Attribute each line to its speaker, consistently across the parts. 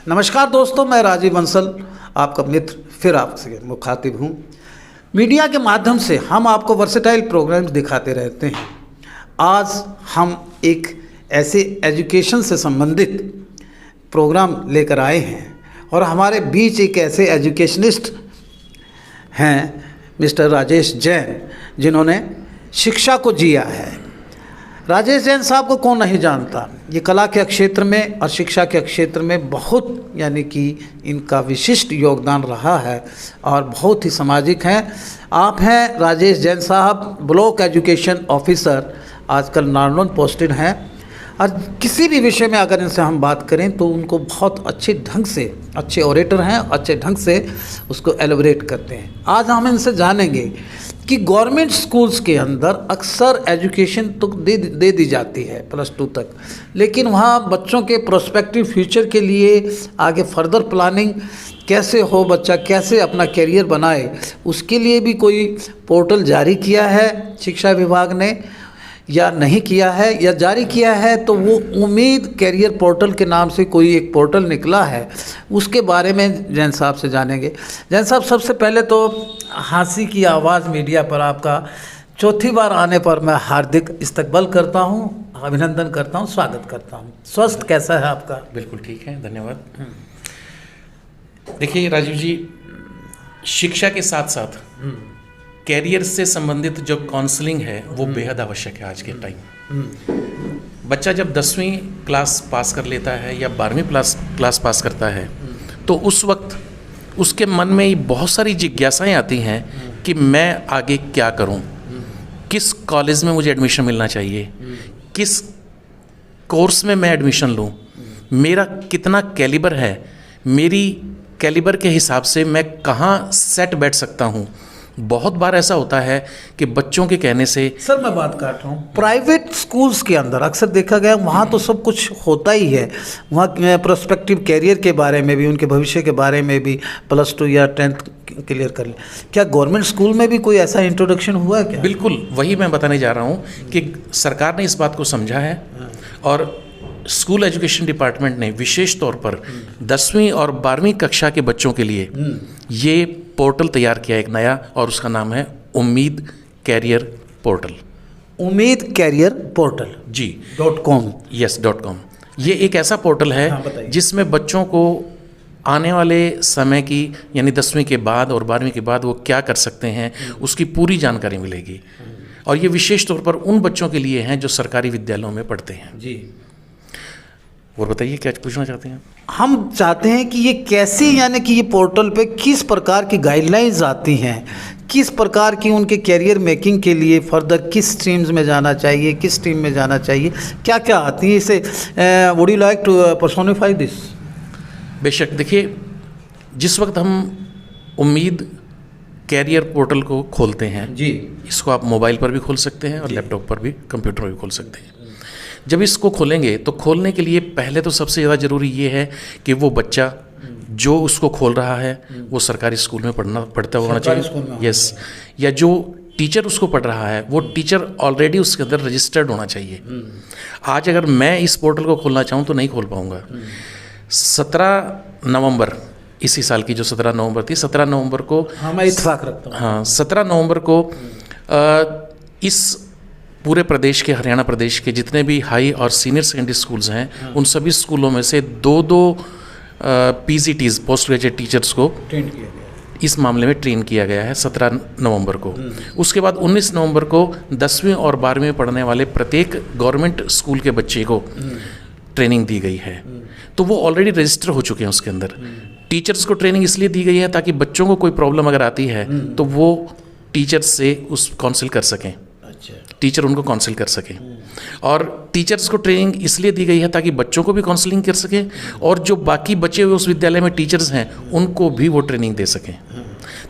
Speaker 1: नमस्कार दोस्तों, मैं राजीव बंसल आपका मित्र फिर आपसे मुखातिब हूँ। मीडिया के माध्यम से हम आपको वर्सेटाइल प्रोग्राम्स दिखाते रहते हैं। आज हम एक ऐसे एजुकेशन से संबंधित प्रोग्राम लेकर आए हैं और हमारे बीच एक ऐसे एजुकेशनिस्ट हैं मिस्टर राजेश जैन, जिन्होंने शिक्षा को जिया है। राजेश जैन साहब को कौन नहीं जानता। ये कला के क्षेत्र में और शिक्षा के क्षेत्र में बहुत कि इनका विशिष्ट योगदान रहा है और बहुत ही सामाजिक हैं। आप हैं राजेश जैन साहब, ब्लॉक एजुकेशन ऑफिसर, आजकल नारनौल पोस्टेड हैं। और किसी भी विषय में अगर इनसे हम बात करें तो उनको बहुत अच्छे ढंग से, अच्छे ओरेटर हैं, अच्छे ढंग से उसको एलोबरेट करते हैं। आज हम इनसे जानेंगे कि गवर्नमेंट स्कूल्स के अंदर अक्सर एजुकेशन तो दे दी जाती है +2 तक, लेकिन वहाँ बच्चों के प्रोस्पेक्टिव फ्यूचर के लिए आगे फर्दर प्लानिंग कैसे हो, बच्चा कैसे अपना करियर बनाए, उसके लिए भी कोई पोर्टल जारी किया है शिक्षा विभाग ने या नहीं किया है, या जारी किया है तो वो उम्मीद करियर पोर्टल के नाम से कोई एक पोर्टल निकला है, उसके बारे में जैन साहब से जानेंगे। जैन साहब, सबसे पहले तो हंसी की आवाज़ मीडिया पर आपका चौथी बार आने पर मैं हार्दिक इस्तकबाल करता हूँ, अभिनंदन करता हूँ, स्वागत करता हूँ। स्वस्थ कैसा है आपका?
Speaker 2: बिल्कुल ठीक है, धन्यवाद। देखिए राजीव जी, शिक्षा के साथ साथ कैरियर से संबंधित जो काउंसलिंग है वो बेहद आवश्यक है आज के टाइम। बच्चा जब 10वीं क्लास पास कर लेता है या 12वीं क्लास पास करता है तो उस वक्त उसके मन में बहुत सारी जिज्ञासाएं आती हैं कि मैं आगे क्या करूं, किस कॉलेज में मुझे एडमिशन मिलना चाहिए, किस कोर्स में मैं एडमिशन लूं, मेरा कितना कैलिबर है, मेरी कैलिबर के हिसाब से मैं कहाँ सेट बैठ सकता हूं। बहुत बार ऐसा होता है कि बच्चों के कहने से,
Speaker 1: सर मैं बात काट रहा हूँ, प्राइवेट स्कूल्स के अंदर अक्सर देखा गया वहाँ तो सब कुछ होता ही है। वहाँ प्रोस्पेक्टिव कैरियर के बारे में भी, उनके भविष्य के बारे में भी +2 या 10th क्लियर कर ले। क्या गवर्नमेंट स्कूल में भी कोई ऐसा इंट्रोडक्शन हुआ है क्या?
Speaker 2: बिल्कुल वही मैं बताने जा रहा हूँ कि सरकार ने इस बात को समझा है और स्कूल एजुकेशन डिपार्टमेंट ने विशेष तौर पर 10वीं और 12वीं कक्षा के बच्चों के लिए ये पोर्टल तैयार किया एक नया, और उसका नाम है उम्मीद कैरियर पोर्टल।
Speaker 1: उम्मीद कैरियर पोर्टल
Speaker 2: जी
Speaker 1: .com।
Speaker 2: Yes .com। ये एक ऐसा पोर्टल है जिसमें बच्चों को आने वाले समय की, यानी 10वीं के बाद और 12वीं के बाद वो क्या कर सकते हैं उसकी पूरी जानकारी मिलेगी। और ये विशेष तौर पर उन बच्चों के लिए हैं जो सरकारी विद्यालयों में पढ़ते हैं।
Speaker 1: जी,
Speaker 2: और बताइए क्या पूछना चाहते हैं?
Speaker 1: हम चाहते हैं कि ये कैसे, कि ये पोर्टल पे किस प्रकार की गाइडलाइंस आती हैं, किस प्रकार की उनके कैरियर मेकिंग के लिए फर्दर किस स्ट्रीम्स में जाना चाहिए, किस स्ट्रीम में जाना चाहिए, क्या क्या आती है इसे। Would you like to personify this?
Speaker 2: बेशक। देखिए, जिस वक्त हम उम्मीद कैरियर पोर्टल को खोलते हैं
Speaker 1: जी,
Speaker 2: इसको आप मोबाइल पर भी खोल सकते हैं और लैपटॉप पर भी, कंप्यूटर पर भी खोल सकते हैं। जब इसको खोलेंगे तो खोलने के लिए पहले तो सबसे ज़्यादा ज़रूरी ये है कि वो बच्चा जो उसको खोल रहा है वो सरकारी स्कूल में पढ़ता होना चाहिए। यस, या जो टीचर उसको पढ़ रहा है वो टीचर ऑलरेडी उसके अंदर रजिस्टर्ड होना चाहिए। आज अगर मैं इस पोर्टल को खोलना चाहूँ तो नहीं खोल पाऊँगा। 17 नवंबर इसी साल की जो 17 नवंबर थी, 17 नवंबर को,
Speaker 1: हाँ मैं इत्तेफाक रखता हूँ,
Speaker 2: हाँ 17 नवंबर को इस पूरे प्रदेश के, हरियाणा प्रदेश के जितने भी हाई और सीनियर सेकेंडरी स्कूल्स हैं उन सभी स्कूलों में से 2 PGTs, पोस्ट ग्रेजुएट टीचर्स को
Speaker 1: ट्रेन किया गया,
Speaker 2: इस मामले में ट्रेन किया गया है 17 नवंबर को। उसके बाद 19 नवंबर को 10वीं और 12वीं में पढ़ने वाले प्रत्येक गवर्नमेंट स्कूल के बच्चे को ट्रेनिंग दी गई है। तो वो ऑलरेडी रजिस्टर हो चुके हैं उसके अंदर। टीचर्स को ट्रेनिंग इसलिए दी गई है ताकि बच्चों को कोई प्रॉब्लम अगर आती है तो वो टीचर्स से उस काउंसिल कर सकें, टीचर उनको काउंसिल कर सकें। और टीचर्स को ट्रेनिंग इसलिए दी गई है ताकि बच्चों को भी काउंसलिंग कर सकें और जो बाकी बचे हुए उस विद्यालय में टीचर्स हैं उनको भी वो ट्रेनिंग दे सकें।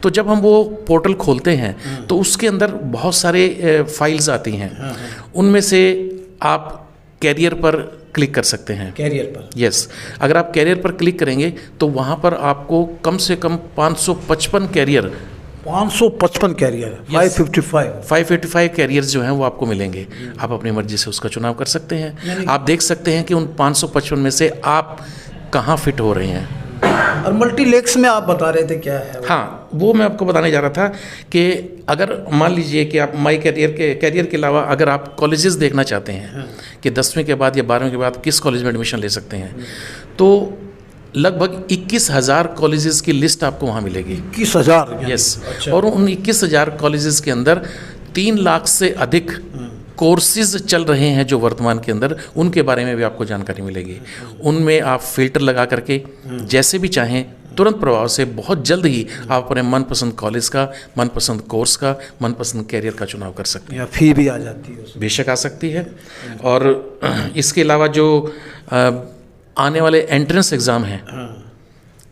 Speaker 2: तो जब हम वो पोर्टल खोलते हैं तो उसके अंदर बहुत सारे फाइल्स आती हैं। उनमें से आप कैरियर पर क्लिक कर सकते हैं।
Speaker 1: कैरियर पर?
Speaker 2: यस, अगर आप कैरियर पर क्लिक करेंगे तो वहाँ पर आपको कम से कम 555 कैरियर
Speaker 1: 555 कैरियर, 555
Speaker 2: कैरियर्स जो हैं वो आपको मिलेंगे। आप अपनी मर्जी से उसका चुनाव कर सकते हैं। आप देख सकते हैं कि उन 555 में से आप कहाँ फिट हो रहे हैं।
Speaker 1: और मल्टीलेक्स में आप बता रहे थे क्या है?
Speaker 2: हाँ, वो मैं आपको बताने जा रहा था कि अगर मान लीजिए कि आप माई कैरियर के अलावा अगर आप कॉलेजेस देखना चाहते हैं कि 10वीं के बाद या 12वीं के बाद किस कॉलेज में एडमिशन ले सकते हैं, तो लगभग 21,000 कॉलेजेस की लिस्ट आपको वहाँ मिलेगी।
Speaker 1: 21,000?
Speaker 2: यस। और उन 21,000 कॉलेजेस के अंदर 3 लाख से अधिक कोर्सेज चल रहे हैं जो वर्तमान के अंदर, उनके बारे में भी आपको जानकारी मिलेगी। उनमें आप फिल्टर लगा करके जैसे भी चाहें तुरंत प्रभाव से बहुत जल्द ही आप अपने मनपसंद कॉलेज का, मनपसंद कोर्स का, मनपसंद कैरियर का चुनाव कर सकते हैं।
Speaker 1: फी भी आ जाती है उसमें?
Speaker 2: बेशक आ सकती है। और इसके अलावा जो आने वाले एंट्रेंस एग्ज़ाम हैं,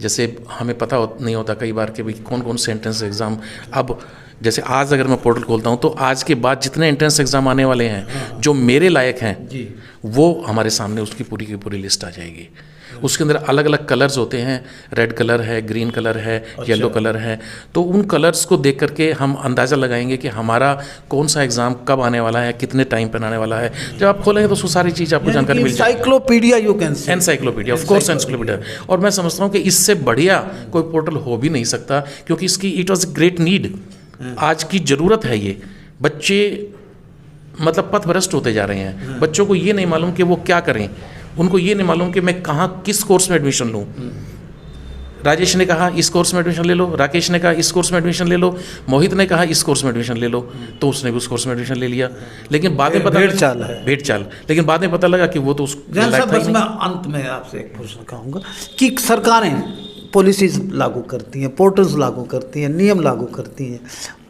Speaker 2: जैसे हमें पता नहीं होता कई बार कि भाई कौन कौन से एंट्रेंस एग्ज़ाम, अब जैसे आज अगर मैं पोर्टल खोलता हूँ तो आज के बाद जितने एंट्रेंस एग्ज़ाम आने वाले हैं जो मेरे लायक हैं
Speaker 1: जी,
Speaker 2: वो हमारे सामने उसकी पूरी की पूरी लिस्ट आ जाएगी। उसके अंदर अलग अलग कलर्स होते हैं, रेड कलर है, ग्रीन कलर है, येलो कलर है। तो उन कलर्स को देख करके हम अंदाज़ा लगाएंगे कि हमारा कौन सा एग्ज़ाम कब आने वाला है, कितने टाइम पर आने वाला है। जब आप खोलेंगे तो उसको सारी चीज़ आपको जानकारी मिल जाएगी।
Speaker 1: Encyclopedia you can say.
Speaker 2: Encyclopedia, of course encyclopedia. और मैं समझता हूँ कि इससे बढ़िया कोई पोर्टल हो भी नहीं सकता, क्योंकि इसकी इट वॉज ग्रेट नीड। आज की ज़रूरत है ये। बच्चे मतलब पथभ्रष्ट होते जा रहे हैं। बच्चों को ये नहीं मालूम कि वो क्या करें, उनको ये नहीं मालूम कि मैं कहाँ किस कोर्स में एडमिशन लूँ। राजेश ने कहा इस कोर्स में एडमिशन ले लो, राकेश ने कहा इस कोर्स में एडमिशन ले लो, मोहित ने कहा इस कोर्स में एडमिशन ले लो, तो उसने भी उस कोर्स में एडमिशन ले लिया। लेकिन बाद में पता भेड़ चाल, लेकिन बाद में पता लगा कि वो तो उस
Speaker 1: बस मैं अंत में आपसे एक प्रश्न कहूँगा कि सरकारें पॉलिसीज़ लागू करती हैं, पोर्टल्स लागू करती हैं, नियम लागू करती हैं,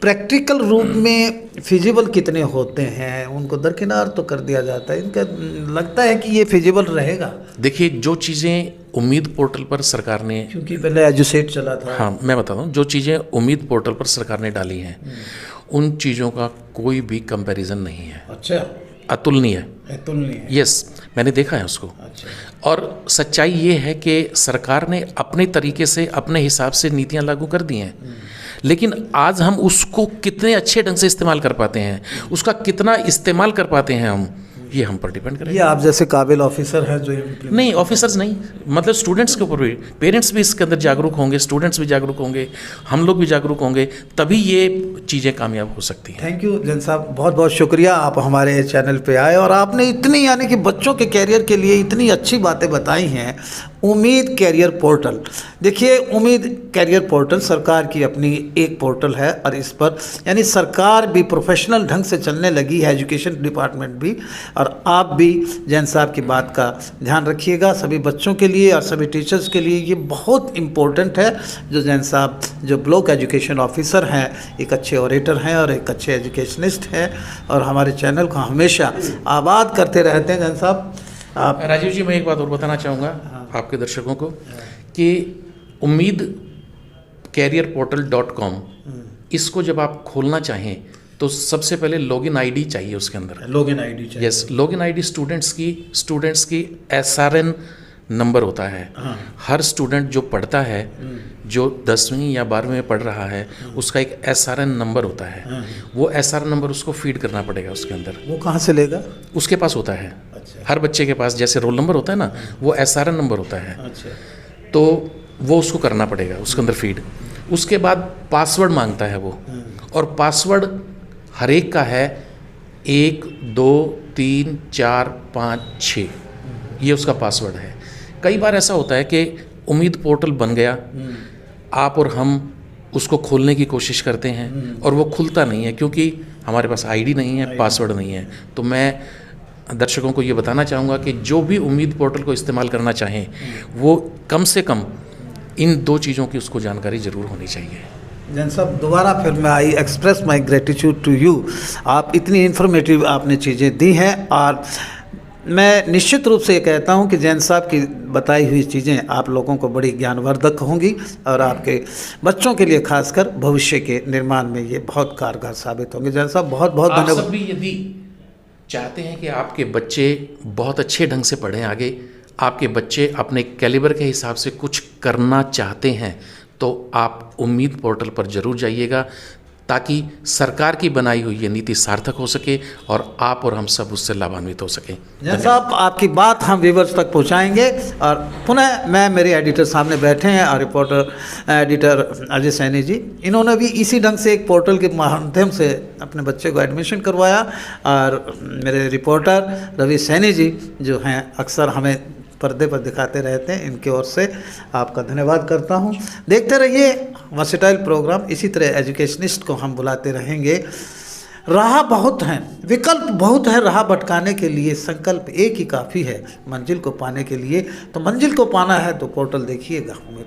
Speaker 1: प्रैक्टिकल रूप में फिजिबल कितने होते हैं? उनको दरकिनार तो कर दिया जाता है। इनका लगता है कि ये फिजिबल रहेगा?
Speaker 2: देखिए, जो चीज़ें उम्मीद पोर्टल पर सरकार ने,
Speaker 1: क्योंकि पहले एजुसेट चला था।
Speaker 2: हाँ, मैं बताता हूँ, जो चीज़ें उम्मीद पोर्टल पर सरकार ने डाली हैं उन चीज़ों का कोई भी कंपैरिजन नहीं है।
Speaker 1: अच्छा,
Speaker 2: अतुलनीय है। यस, मैंने देखा है उसको।
Speaker 1: अच्छा।
Speaker 2: और सच्चाई ये है कि सरकार ने अपने तरीके से अपने हिसाब से नीतियां लागू कर दी हैं, लेकिन आज हम उसको कितने अच्छे ढंग से इस्तेमाल कर पाते हैं, उसका कितना इस्तेमाल कर पाते हैं हम, ये हम पर डिपेंड करेगा।
Speaker 1: ये आप जैसे काबिल ऑफिसर हैं जो
Speaker 2: नहीं, ऑफिसर्स नहीं, मतलब स्टूडेंट्स के ऊपर भी, पेरेंट्स भी इसके अंदर जागरूक होंगे, स्टूडेंट्स भी जागरूक होंगे, हम लोग भी जागरूक होंगे, तभी ये चीज़ें कामयाब हो सकती हैं।
Speaker 1: थैंक यू जैन साहब, बहुत बहुत शुक्रिया, आप हमारे चैनल पे आए और आपने इतनी यानी कि बच्चों के कैरियर के लिए इतनी अच्छी बातें बताई हैं। उम्मीद कैरियर पोर्टल, देखिए उम्मीद कैरियर पोर्टल सरकार की अपनी एक पोर्टल है और इस पर यानी सरकार भी प्रोफेशनल ढंग से चलने लगी है, एजुकेशन डिपार्टमेंट भी, और आप भी जैन साहब की बात का ध्यान रखिएगा। सभी बच्चों के लिए और सभी टीचर्स के लिए ये बहुत इम्पोर्टेंट है। जो जैन साहब जो ब्लॉक एजुकेशन ऑफिसर हैं, एक अच्छे ऑरेटर हैं और एक अच्छे एजुकेशनिस्ट हैं और हमारे चैनल को हमेशा आबाद करते रहते हैं। जैन साहब, आप
Speaker 2: राजीव जी, मैं एक बात और बताना चाहूँगा आपके दर्शकों को कि उम्मीद कैरियर पोर्टल.com, इसको जब आप खोलना चाहें तो सबसे पहले लॉगिन आईडी चाहिए उसके अंदर।
Speaker 1: लॉगिन आईडी चाहिए?
Speaker 2: यस, लॉगिन आईडी स्टूडेंट्स की SRN नंबर होता है। हर स्टूडेंट जो पढ़ता है, जो 10वीं या 12वीं में पढ़ रहा है, उसका एक SRN नंबर होता है। वो SRN नंबर उसको फीड करना पड़ेगा उसके अंदर।
Speaker 1: वो कहाँ से लेगा?
Speaker 2: उसके पास होता है।
Speaker 1: अच्छा।
Speaker 2: हर बच्चे के पास जैसे रोल नंबर होता है ना, वो SRN नंबर होता है।
Speaker 1: अच्छा।
Speaker 2: तो वो उसको करना पड़ेगा उसके अंदर फीड। उसके बाद पासवर्ड मांगता है वो, और पासवर्ड हर एक का है 1 2 3 4 5 6, ये उसका पासवर्ड है। कई बार ऐसा होता है कि उम्मीद पोर्टल बन गया, आप और हम उसको खोलने की कोशिश करते हैं और वो खुलता नहीं है क्योंकि हमारे पास आईडी नहीं है, पासवर्ड नहीं है। तो मैं दर्शकों को ये बताना चाहूँगा कि जो भी उम्मीद पोर्टल को इस्तेमाल करना चाहें वो कम से कम इन 2 चीज़ों की उसको जानकारी ज़रूर होनी चाहिए।
Speaker 1: जैन साहब, दोबारा फिर मैं I express my gratitude to you. आप इतनी इन्फॉर्मेटिव आपने चीज़ें दी हैं और मैं निश्चित रूप से ये कहता हूँ कि जैन साहब की बताई हुई चीज़ें आप लोगों को बड़ी ज्ञानवर्धक होंगी और आपके बच्चों के लिए खासकर भविष्य के निर्माण में ये बहुत कारगर साबित होंगे। जैन साहब, बहुत बहुत धन्यवाद।
Speaker 2: आप सब भी यदि चाहते हैं कि आपके बच्चे बहुत अच्छे ढंग से पढ़ें आगे, आपके बच्चे अपने कैलिबर के हिसाब से कुछ करना चाहते हैं, तो आप उम्मीद पोर्टल पर ज़रूर जाइएगा। ताकि सरकार की बनाई हुई ये नीति सार्थक हो सके और आप और हम सब उससे लाभान्वित हो सकें।
Speaker 1: जैसा आपकी बात हम व्यूवर्स तक पहुंचाएंगे। और पुनः मैं, मेरे एडिटर सामने बैठे हैं और रिपोर्टर एडिटर अजय सैनी जी, इन्होंने भी इसी ढंग से एक पोर्टल के माध्यम से अपने बच्चे को एडमिशन करवाया। और मेरे रिपोर्टर रवि सैनी जी जो हैं अक्सर हमें पर्दे पर दिखाते रहते हैं, इनकी ओर से आपका धन्यवाद करता हूं। देखते रहिए वर्सेटाइल प्रोग्राम, इसी तरह एजुकेशनिस्ट को हम बुलाते रहेंगे। राह बहुत हैं, विकल्प बहुत है राह भटकाने के लिए, संकल्प एक ही काफ़ी है मंजिल को पाने के लिए। तो मंजिल को पाना है तो पोर्टल देखिएगा।